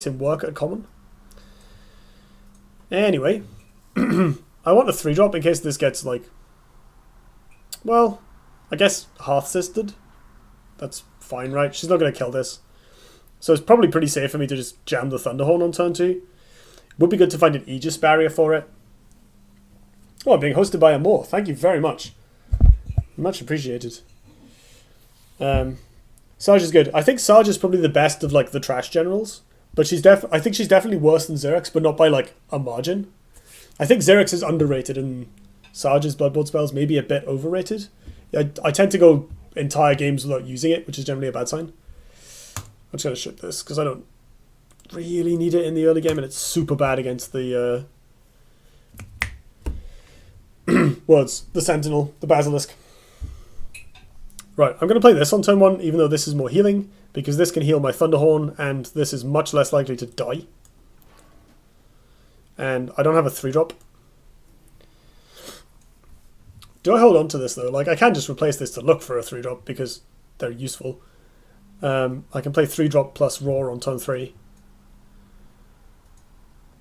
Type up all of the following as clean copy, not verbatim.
him work at common. Anyway, I want a 3-drop in case this gets, like, well, I guess Hearth-Sistered. That's fine, right? She's not going to kill this. So it's probably pretty safe for me to just jam the Thunderhorn on turn 2. Would be good to find an Aegis barrier for it. Oh, I'm being hosted by Amor. Thank you very much. Much appreciated. Sarge is good. I think Sarge is probably the best of, like, the trash generals. But I think she's definitely worse than Xerix, but not by, like, a margin. I think Xerix is underrated and Sarge's Bloodboard spells maybe a bit overrated. I tend to go entire games without using it, which is generally a bad sign. I'm just going to ship this because I don't really need it in the early game and it's super bad against the words, the Sentinel, the Basilisk. Right, I'm going to play this on turn 1, even though this is more healing, because this can heal my Thunderhorn, and this is much less likely to die. And I don't have a 3-drop. Do I hold on to this, though? Like, I can just replace this to look for a 3-drop, because they're useful. I can play 3-drop plus Roar on turn 3.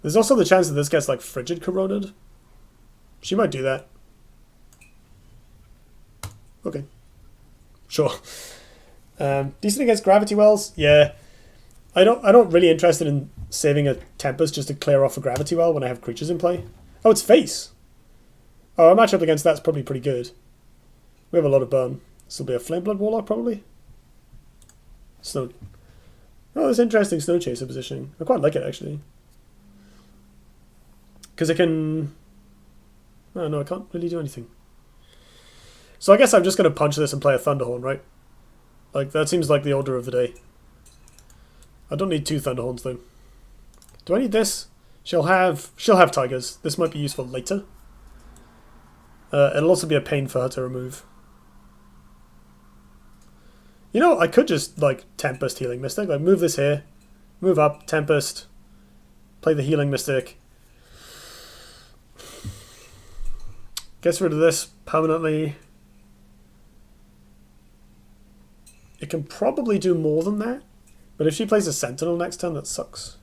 There's also the chance that this gets, like, Frigid Corroded. She might do that. Okay. Sure. Decent against Gravity Wells? Yeah. I don't really interested in saving a Tempest just to clear off a Gravity Well when I have creatures in play. Oh, it's Face. Oh, a matchup against that's probably pretty good. We have a lot of burn. This will be a Flameblood Warlock, probably. Snow. Oh, that's interesting Snow Chaser positioning. I quite like it, actually. Because it can... Oh, no, I can't really do anything. So I guess I'm just going to punch this and play a Thunderhorn, right? Like, that seems like the order of the day. I don't need 2 Thunderhorns, though. Do I need this? She'll have Tigers. This might be useful later. It'll also be a pain for her to remove. You know, I could just, like, Tempest Healing Mystic. Like, move this here. Move up, Tempest. Play the Healing Mystic. Gets rid of this permanently. It can probably do more than that. But if she plays a Sentinel next turn, that sucks.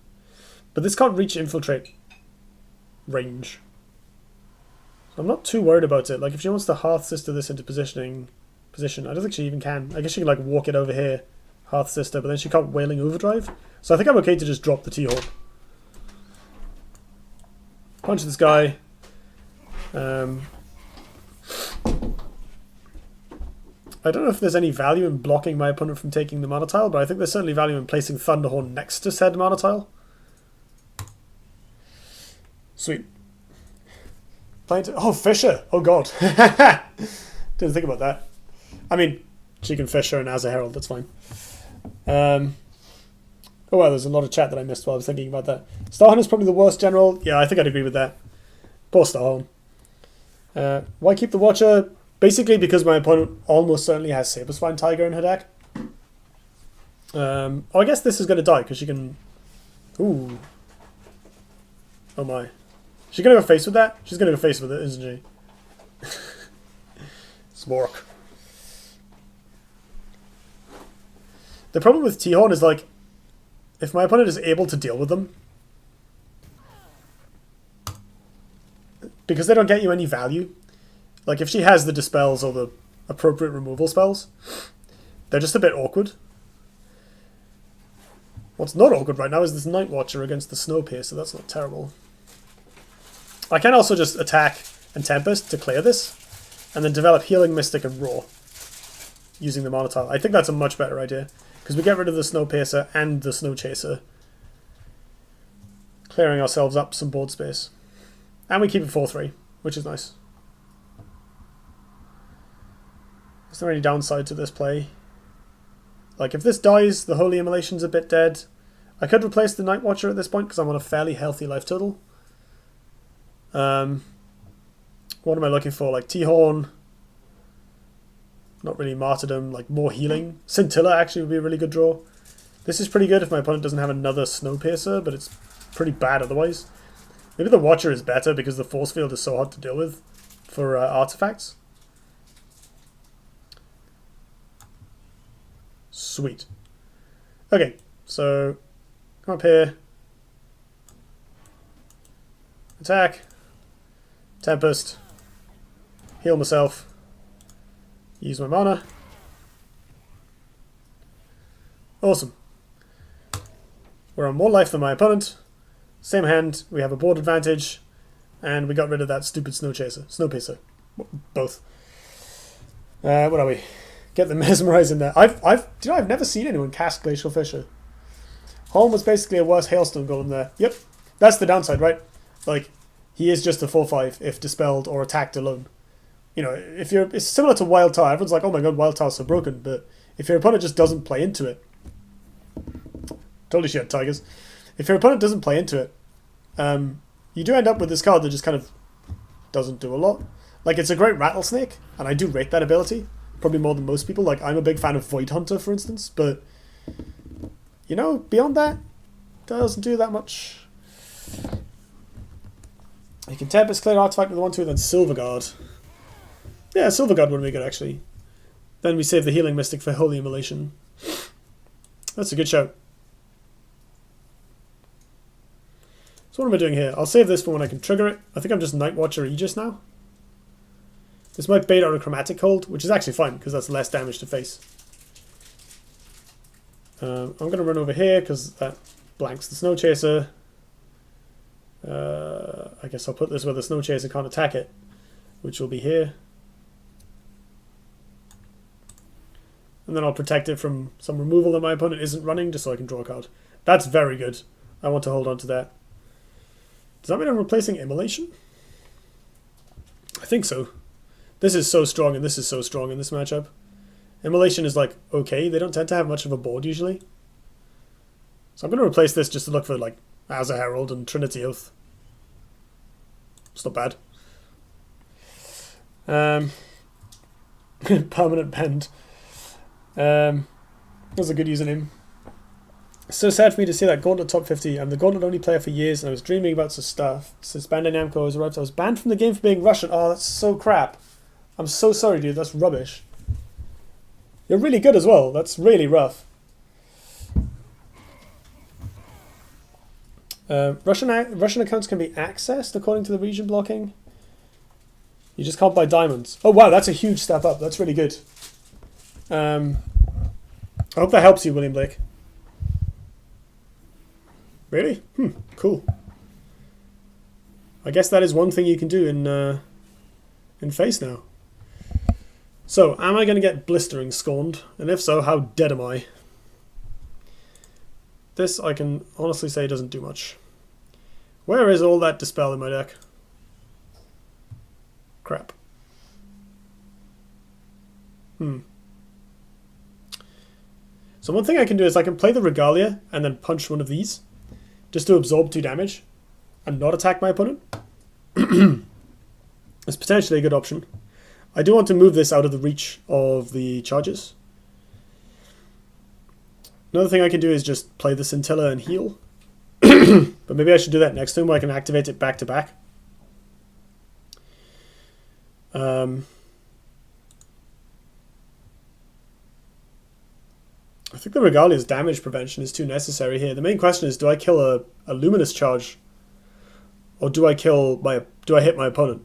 But this can't reach Infiltrate range. So I'm not too worried about it. Like, if she wants to Hearth-Sister this into position, I don't think she even can. I guess she can, like, walk it over here, Hearth-Sister, but then she can't Wailing Overdrive. So I think I'm okay to just drop the T-Horn. Punch this guy. I don't know if there's any value in blocking my opponent from taking the mana tile, but I think there's certainly value in placing Thunderhorn next to said mana tile. Sweet. Oh, Fisher! Oh god. Didn't think about that. I mean, she can Fisher and as a Herald, that's fine. Oh well, there's a lot of chat that I missed while I was thinking about that. Starhorn is probably the worst general. Yeah, I think I'd agree with that. Poor Starhorn. Why keep the Watcher? Basically because my opponent almost certainly has Saberspine Tiger in her deck. Oh, I guess this is going to die because she can... Ooh. Oh my. She's going to go face with that? She's going to go face with it, isn't she? Spork. The problem with T-Horn is, like, if my opponent is able to deal with them, because they don't get you any value. Like, if she has the Dispels or the appropriate removal spells, they're just a bit awkward. What's not awkward right now is this Night Watcher against the Snowpiercer. That's not terrible. I can also just attack and Tempest to clear this, and then develop Healing Mystic and Roar using the Mana Tile. I think that's a much better idea, because we get rid of the Snowpiercer and the Snow Chaser, clearing ourselves up some board space. And we keep it 4-3, which is nice. Is there any downside to this play? Like, if this dies, the Holy Immolation's a bit dead. I could replace the Night Watcher at this point because I'm on a fairly healthy life total. What am I looking for? Like, T-Horn. Not really Martyrdom. Like, more healing. Scintilla actually would be a really good draw. This is pretty good if my opponent doesn't have another Snowpiercer, but it's pretty bad otherwise. Maybe the Watcher is better because the Force Field is so hard to deal with for artifacts. Sweet. Okay, so come up here, Attack. Tempest. Heal myself. Use my mana. Awesome. We're on more life than my opponent. Same hand, we have a board advantage, and we got rid of that stupid Snowpiercer. Both. What are we? Get the Mesmerize in there. I've never seen anyone cast Glacial Fissure. Holm was basically a worse Hailstone Golem there. Yep. That's the downside, right? Like, he is just a 4/5 if dispelled or attacked alone. You know, if you're, it's similar to Wild Tar. Everyone's like, oh my god, Wild Tar's so broken, but if your opponent just doesn't play into it, totally shit, Tigers. If your opponent doesn't play into it, you do end up with this card that just kind of doesn't do a lot. Like, it's a great Rattlesnake, and I do rate that ability, probably more than most people. Like, I'm a big fan of Void Hunter, for instance, but, you know, beyond that, doesn't do that much. You can Tempest Clear Artifact with 1/2, then Silverguard. Yeah, Silverguard would be good, actually. Then we save the Healing Mystic for Holy Immolation. That's a good shout. So what am I doing here? I'll save this for when I can trigger it. I think I'm just Night Watcher Aegis now. This might bait on a Chromatic Hold, which is actually fine, because that's less damage to face. I'm going to run over here, because that blanks the Snow Chaser. I guess I'll put this where the Snow Chaser can't attack it, which will be here. And then I'll protect it from some removal that my opponent isn't running, just so I can draw a card. That's very good. I want to hold on to that. Does that mean I'm replacing Immolation? I think so. This is so strong, and this is so strong in this matchup. Immolation is like, okay, they don't tend to have much of a board usually. So I'm going to replace this just to look for like Azure Herald and Trinity Oath. It's not bad. Permanent Bend. That's a good username. So sad for me to see that Gauntlet top 50. I'm the Gauntlet only player for years, and I was dreaming about some stuff. Since Bandai Namco has arrived, I was banned from the game for being Russian. Oh, that's so crap. I'm so sorry, dude. That's rubbish. You're really good as well. That's really rough. Russian accounts can be accessed according to the region blocking. You just can't buy diamonds. Oh wow, that's a huge step up. That's really good. I hope that helps you, William Blake. Really? Cool. I guess that is one thing you can do in Face now. So, am I going to get Blistering Scorned? And if so, how dead am I? This, I can honestly say, doesn't do much. Where is all that Dispel in my deck? Crap. So one thing I can do is I can play the Regalia and then punch one of these, just to absorb 2 damage, and not attack my opponent. It's potentially a good option. I do want to move this out of the reach of the charges. Another thing I can do is just play the Scintilla and heal. But maybe I should do that next turn where I can activate it back to back. I think the Regalia's damage prevention is too necessary here. The main question is, do I kill a Luminous Charge? Or do I hit my opponent?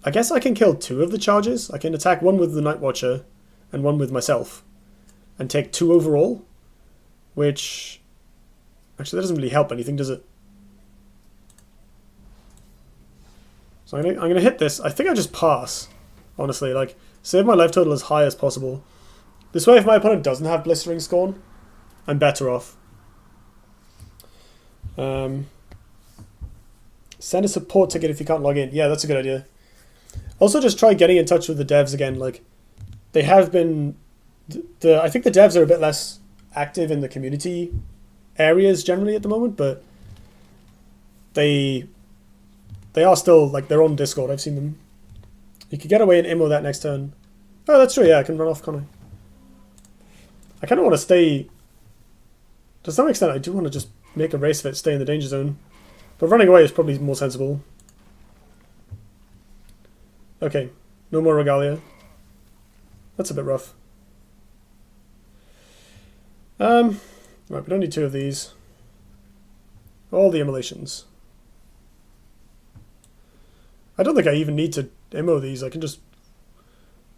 I guess I can kill 2 of the charges. I can attack one with the Night Watcher and one with myself, and take 2 overall, which actually that doesn't really help anything, does it? So I'm gonna hit this. I think I just pass, honestly. Like, save my life total as high as possible. This way, if my opponent doesn't have Blistering Scorn, I'm better off. Send a support ticket if you can't log in. Yeah, that's a good idea. Also, just try getting in touch with the devs again. Like, they have been... I think the devs are a bit less active in the community areas generally at the moment, but they are still, like, they're on Discord. I've seen them. You could get away and immo that next turn. Oh, that's true. Yeah, I can run off, can't I? I kind of want to stay... To some extent, I do want to just make a race of it, stay in the danger zone. But running away is probably more sensible. Okay, no more Regalia. That's a bit rough. Right, we don't need 2 of these. All the immolations. I don't think I even need to immo these. I can just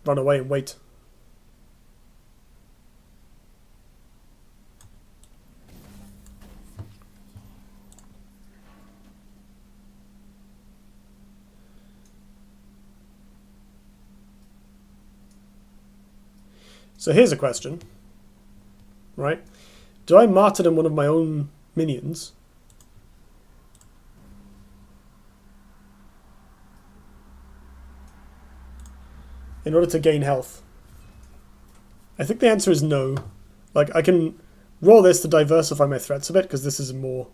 run away and wait. So here's a question, right? Do I martyrdom one of my own minions? In order to gain health? I think the answer is no. Like, I can roll this to diversify my threats a bit, because this is more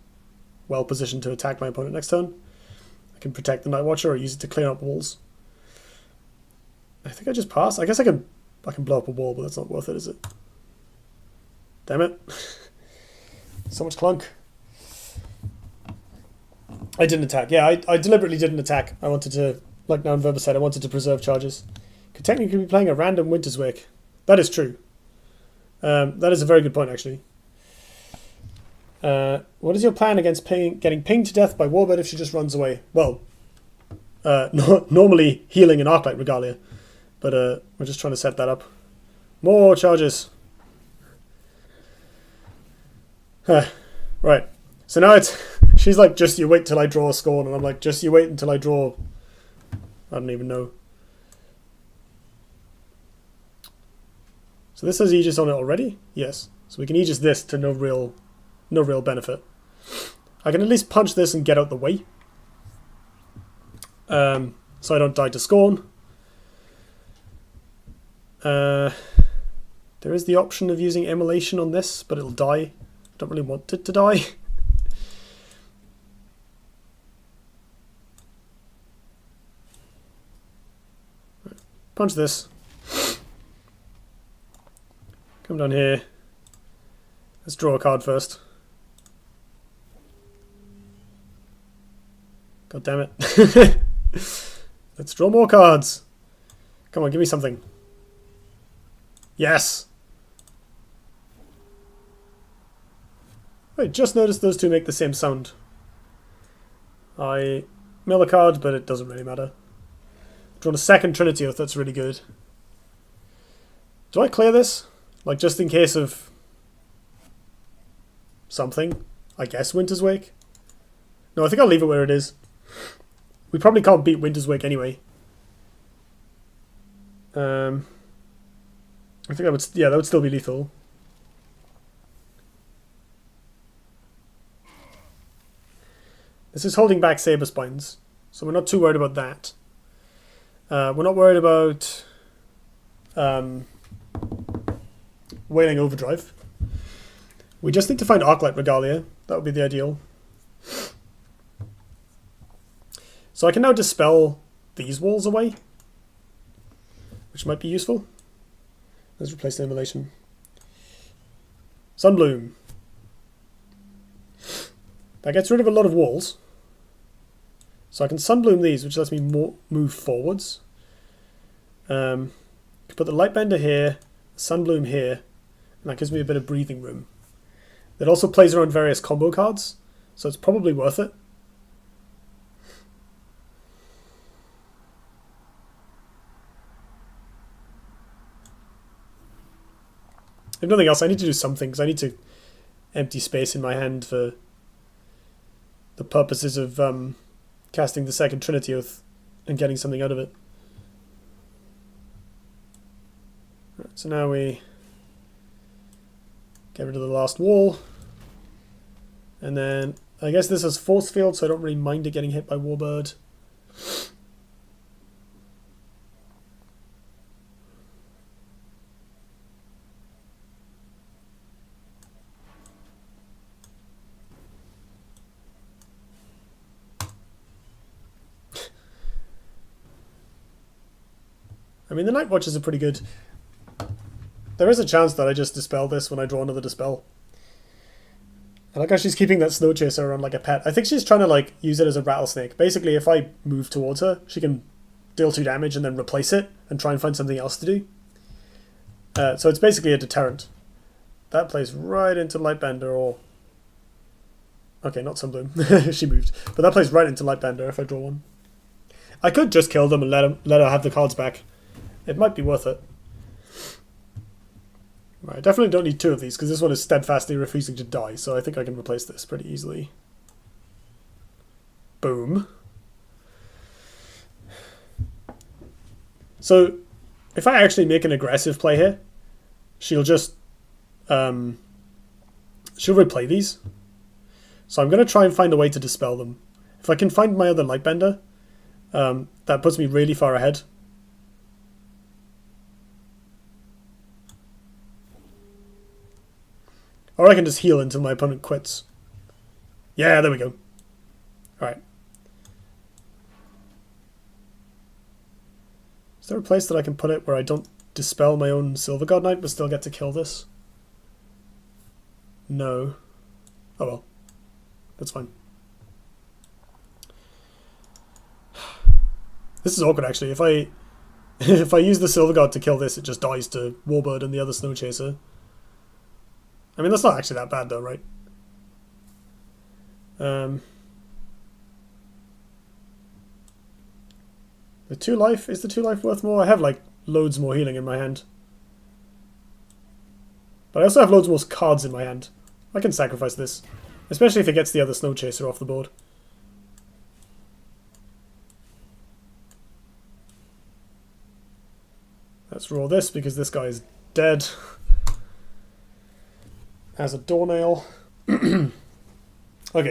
well positioned to attack my opponent next turn. I can protect the Night Watcher or use it to clear up walls. I think I just pass. I guess I can blow up a wall, but that's not worth it, is it? Damn it. So much clunk. I didn't attack. Yeah, I deliberately didn't attack. I wanted to, like Noun Verba said, I wanted to preserve charges. Could technically be playing a random Winter's Wake. That is true. That is a very good point, actually. What is your plan against getting pinged to death by Warbird if she just runs away? Well, normally healing an Arclight Regalia. But we're just trying to set that up. More charges. Right. So now it's... She's like, just you wait till I draw a Scorn. And I'm like, just you wait until I draw... I don't even know. So this has Aegis on it already? Yes. So we can Aegis this to no real benefit. I can at least punch this and get out the way. So I don't die to Scorn. There is the option of using Immolation on this, but it'll die. I don't really want it to die. Punch this. Come down here. Let's draw a card first. God damn it. Let's draw more cards. Come on, give me something. Yes! Wait, just noticed those two make the same sound. I mill a card, but it doesn't really matter. Drawn a second Trinity Oath, that's really good. Do I clear this? Like, just in case of something? I guess Winter's Wake? No, I think I'll leave it where it is. We probably can't beat Winter's Wake anyway. I think that would still be lethal. This is holding back Saber Spines, so we're not too worried about that. We're not worried about Wailing Overdrive. We just need to find Arclight Regalia. That would be the ideal. So I can now dispel these walls away, which might be useful. Let's replace the Immolation. Sunbloom. That gets rid of a lot of walls. So I can Sunbloom these, which lets me move forwards. Put the Lightbender here, Sunbloom here, and that gives me a bit of breathing room. It also plays around various combo cards, so it's probably worth it. If nothing else, I need to do something, because I need to empty space in my hand for the purposes of casting the second Trinity Oath and getting something out of it. Right, so now we get rid of the last wall. And then, I guess this has Force Field, so I don't really mind it getting hit by Warbird. I mean, the Night Watchers are pretty good. There is a chance that I just dispel this when I draw another dispel. I like how she's keeping that Snow Chaser around like a pet. I think she's trying to like use it as a rattlesnake. Basically, if I move towards her, she can deal 2 damage and then replace it and try and find something else to do. So it's basically a deterrent. That plays right into Lightbender or Okay, not Sunbloom. She moved. But that plays right into Lightbender if I draw one. I could just kill them and let her have the cards back. It might be worth it. Right, I definitely don't need two of these because this one is steadfastly refusing to die, so I think I can replace this pretty easily. Boom. So, if I actually make an aggressive play here, she'll just... she'll replay these. So I'm going to try and find a way to dispel them. If I can find my other Lightbender, that puts me really far ahead. Or I can just heal until my opponent quits. Yeah, there we go. Alright. Is there a place that I can put it where I don't dispel my own Silver God Knight but still get to kill this? No. Oh well. That's fine. This is awkward actually. If I if I use the Silver God to kill this, it just dies to Warbird and the other Snow Chaser. I mean, that's not actually that bad though, right? The 2 life, is the 2 life worth more? I have like loads more healing in my hand. But I also have loads more cards in my hand. I can sacrifice this. Especially if it gets the other Snow Chaser off the board. Let's roll this because this guy is dead. As a doornail. Okay,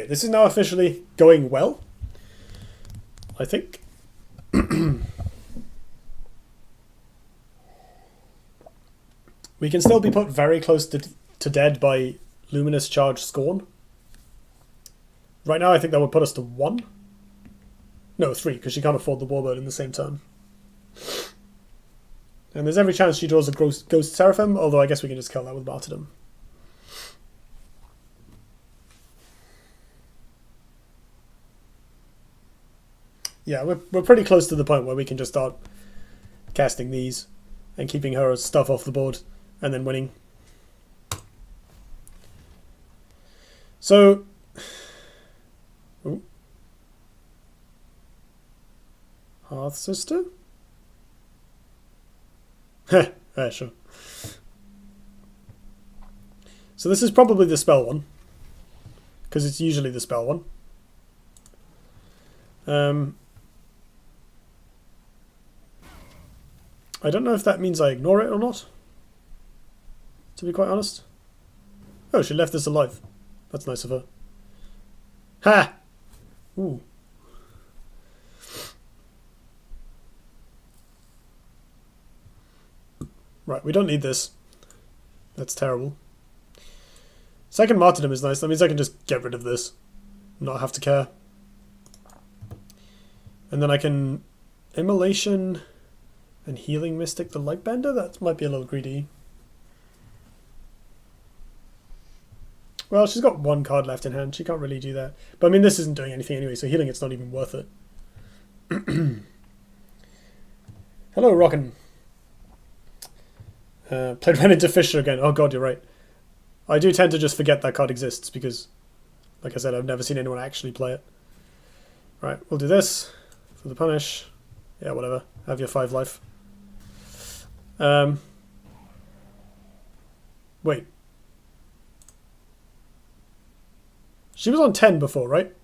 this is now officially going well. I think. We can still be put very close to dead by Luminous Charge Scorn. Right now I think that would put us to 1. No, 3, because she can't afford the Warbird in the same turn. And there's every chance she draws a Ghost Seraphim, although I guess we can just kill that with Martyrdom. Yeah, we're pretty close to the point where we can just start casting these and keeping her stuff off the board and then winning. So... Ooh. Hearth Sister? Heh, yeah, sure. So this is probably the spell one. Because it's usually the spell one. I don't know if that means I ignore it or not. To be quite honest. Oh, she left this alive. That's nice of her. Ha! Ooh. Right, we don't need this. That's terrible. Second Martyrdom is nice. That means I can just get rid of this. Not have to care. And then I can... Immolation and Healing Mystic the Lightbender? That might be a little greedy. Well, she's got 1 card left in hand. She can't really do that. But I mean, this isn't doing anything anyway, so healing it's not even worth it. Hello, Rockin'. Played ran into Fisher again. Oh god, you're right. I do tend to just forget that card exists because, like I said, I've never seen anyone actually play it. Right, we'll do this for the punish. Yeah, whatever. Have your 5 life. Wait. She was on 10 before, right?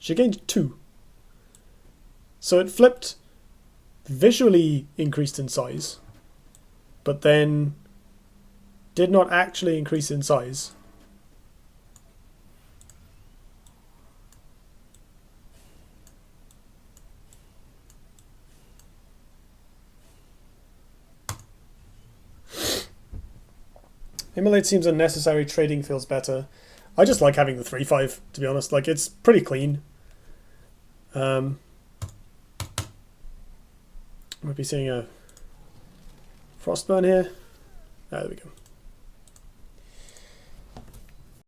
She gained 2. So it flipped, visually increased in size, but then did not actually increase in size. Immolate seems unnecessary, trading feels better. I just like having the 3/5, to be honest. Like, it's pretty clean. Might be seeing a Frostburn here. Ah, there we go.